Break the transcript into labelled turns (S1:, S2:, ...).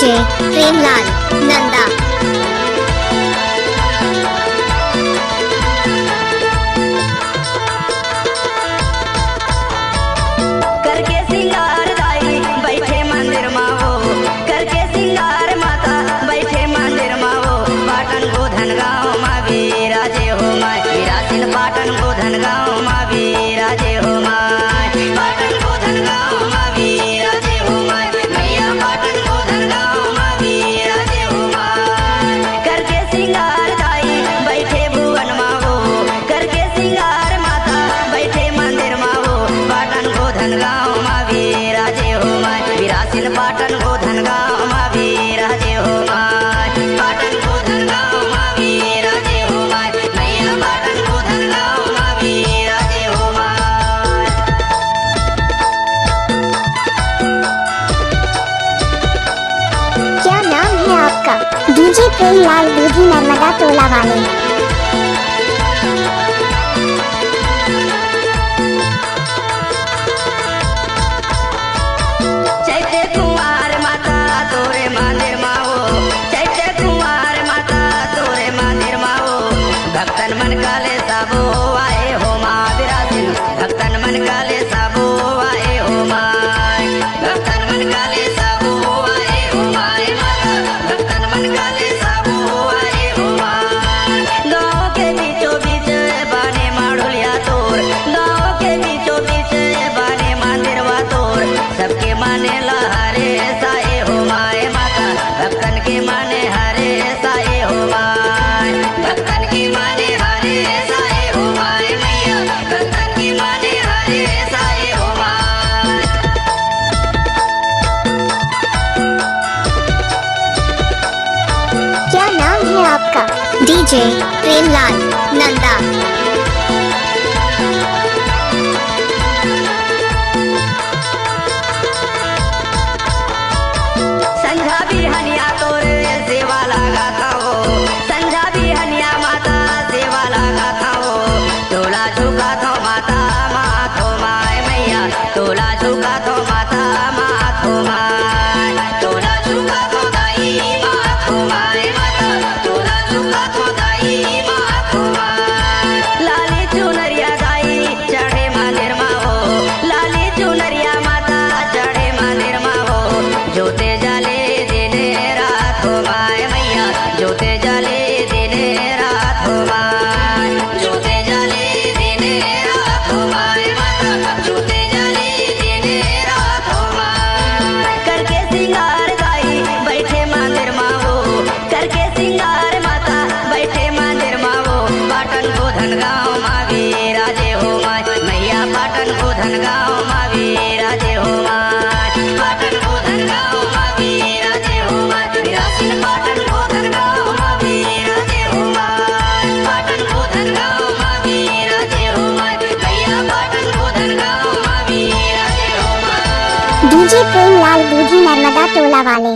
S1: DJ Premlal Nanda.
S2: करके सिंगार दाई बैठे मंदिर मावो, करके सिंगार माता बैठे मंदिर मावो। पाटन गोधन गाँव माँ विराजे हो माय, विराजिल पाटन गोधन गाँव माँ विराजे हो माय। पाटन गोधन गाँव माँ विराजे हो माय, मैया पाटन गोधन गाँव माँ विराजे हो माय। करके सिंगार दाई बैठे भुवन मावो, करके सिंगार माता बैठे मंदिर मावो। पाटन गोधन गाँव माँ विराजे हो माय, विराजिल पाटन गोधन गाँव माँ विराजे हो माय। पाटन गोधन गाँव माँ विराजे हो माय, मैया पाटन गोधन गाँव माँ विराजे हो माय।
S1: क्या नाम है आपका? डीजे प्रेमलाल दूधी नर्मदा टोला वाले।
S2: चैते कुंवार माता तोरे मंदिर माओ, चैते कुंवार माता तोरे मंदिर माओ। भक्तन मन काले सबो आए हो माँ विराजिल, भक्तन मन काले सबो आए हो माय। भक्तन मन काले सबो आए हो माय माता, भक्तन मन काले सबो आए हो माय। गाँव के बीचों बीच बाने माड़ुलिया तोर, गाँव के बीचों बीच बाने मंदिर वा तोर। सबके माने ला हरे साए हो माए माता, भक्तन के माने हरे साए हो माय। भक्तन के माने हरे साए हो माय मैया, भक्तन के माने हरे साए हो माय।
S1: क्या नाम है आपका? डीजे प्रेमलाल नंदा।
S2: संझा बिहनिया तोरे सेवा लगाता हो, संझा बिहनिया माता सेवा लगाता हो। तोला झुका तो माता माथो माय मैया, तोला झुका तो माता माथो माय। तोला झुका तो दाई माथो माय माता, तोला झुका तो दाई माथो माय। लाली चुनरिया दाई चढ़े मंदिर माहो, लाली चुनरिया माता चढ़े मंदिर माहो। जोते जाले दिन रात हो माय मैया, जोते जाले दिन रात हो माय। जोते जाले दिन रात हो माय माता, जोते जाले दिन रात हो माय। करके सिंगार गाई बैठे मंदिर मावो, करके सिंगार माता बैठे मंदिर मावो। पाटन गोधन गाँव माँ विराजे हो माय, मैया पाटन गोधन गाँव माँ विराजे हो माय। पाटन गोधन गाँव माँ विराजे हो माय, विराजिल पाटन गोधन गाँव माँ विराजे हो माय। पाटन गोधन गाँव माँ विराजे हो माय, मैया पाटन गोधन गाँव माँ विराजे हो माय।
S1: डीजे प्रेमलाल दूधी नर्मदा टोला वाले।